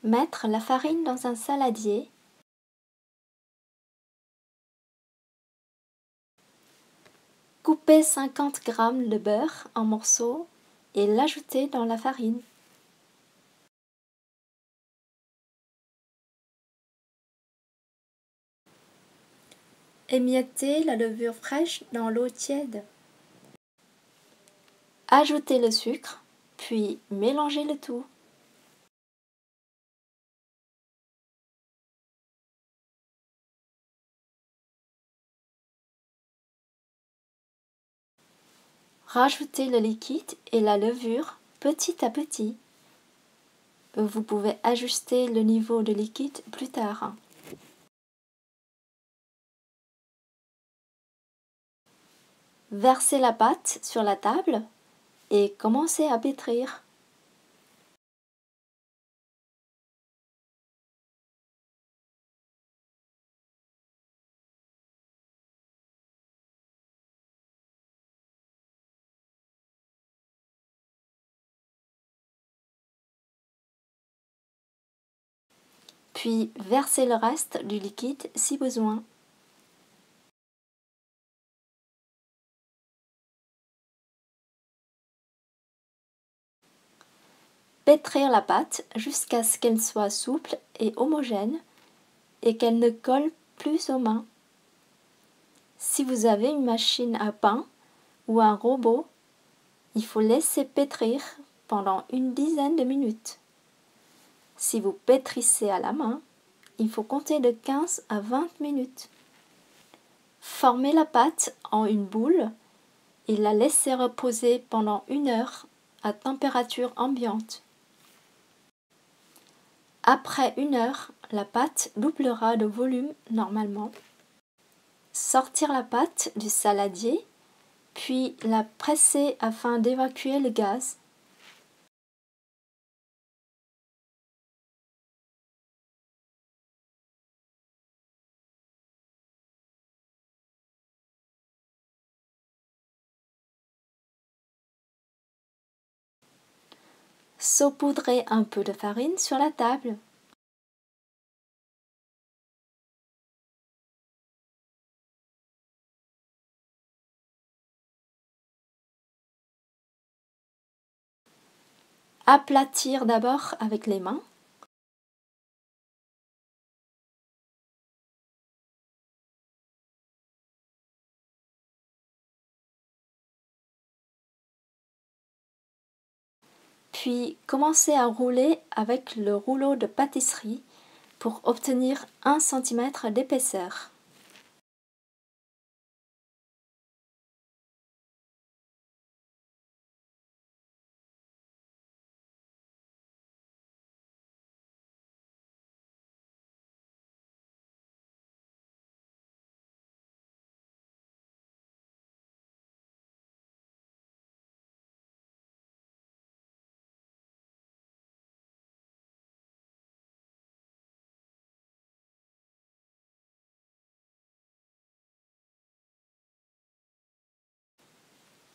Mettre la farine dans un saladier. Couper 50 g de beurre en morceaux et l'ajouter dans la farine. Émietter la levure fraîche dans l'eau tiède. Ajouter le sucre, puis mélanger le tout. Rajoutez le liquide et la levure petit à petit. Vous pouvez ajuster le niveau de liquide plus tard. Versez la pâte sur la table et commencez à pétrir. Puis versez le reste du liquide si besoin. Pétrir la pâte jusqu'à ce qu'elle soit souple et homogène et qu'elle ne colle plus aux mains. Si vous avez une machine à pain ou un robot, il faut laisser pétrir pendant une dizaine de minutes. Si vous pétrissez à la main, il faut compter de 15 à 20 minutes. Formez la pâte en une boule et la laissez reposer pendant 1 heure à température ambiante. Après 1 heure, la pâte doublera de volume normalement. Sortir la pâte du saladier, puis la presser afin d'évacuer le gaz. Saupoudrer un peu de farine sur la table. Aplatir d'abord avec les mains. Puis commencez à rouler avec le rouleau de pâtisserie pour obtenir 1 cm d'épaisseur.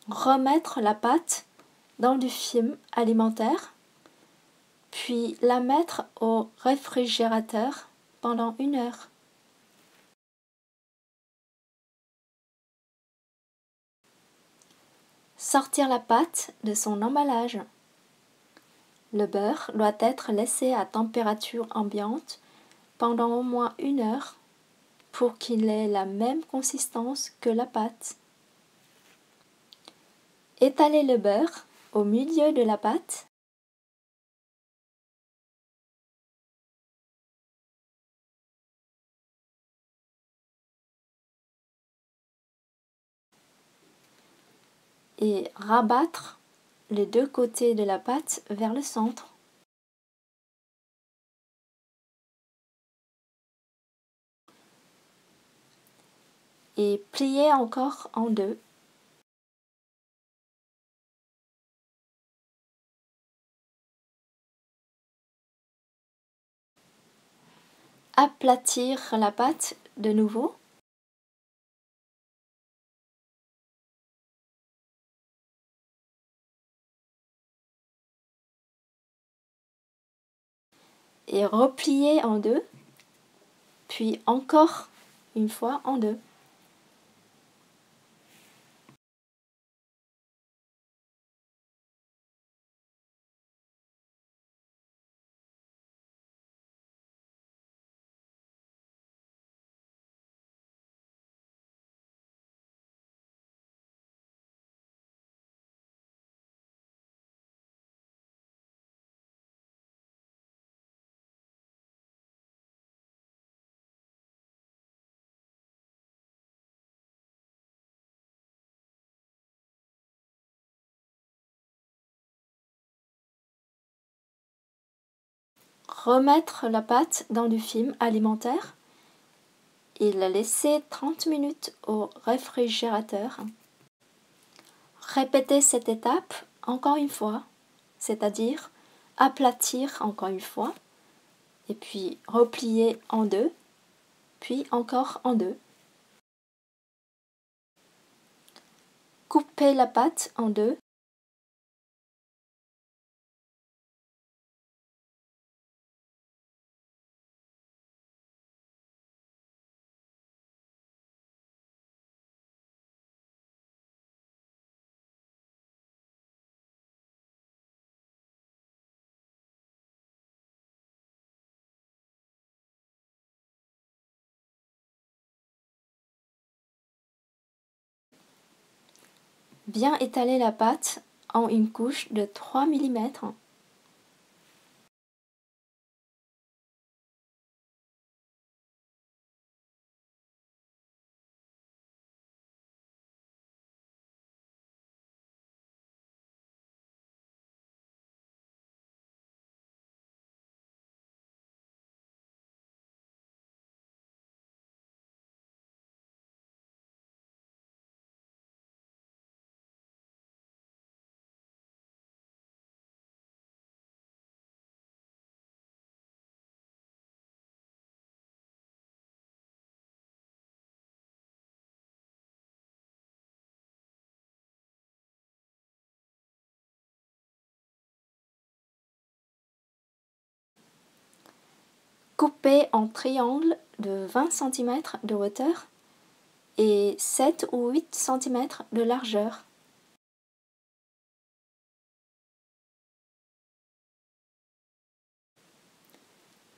Remettre la pâte dans du film alimentaire, puis la mettre au réfrigérateur pendant 1 heure. Sortir la pâte de son emballage. Le beurre doit être laissé à température ambiante pendant au moins 1 heure pour qu'il ait la même consistance que la pâte. Étalez le beurre au milieu de la pâte. Et rabattre les 2 côtés de la pâte vers le centre. Et plier encore en 2. Aplatir la pâte de nouveau. et replier en deux, puis encore une fois en deux. Remettre la pâte dans du film alimentaire et la laisser 30 minutes au réfrigérateur. Répétez cette étape encore une fois, c'est-à-dire aplatir encore une fois, et puis replier en deux, puis encore en deux. Coupez la pâte en deux. Bien étaler la pâte en une couche de 3 mm. Coupez en triangles de 20 cm de hauteur et 7 ou 8 cm de largeur.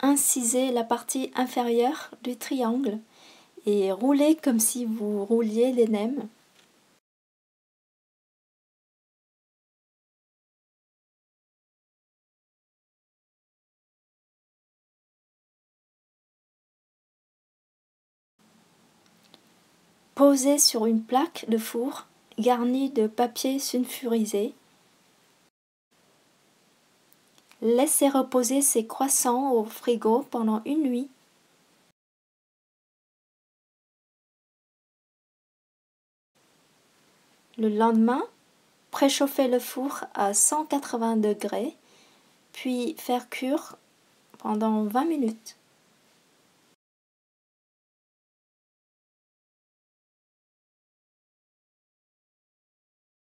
Incisez la partie inférieure du triangle et roulez comme si vous rouliez les nems. Posez sur une plaque de four garnie de papier sulfurisé. Laissez reposer ces croissants au frigo pendant une nuit. Le lendemain, préchauffez le four à 180 degrés, puis faire cuire pendant 20 minutes.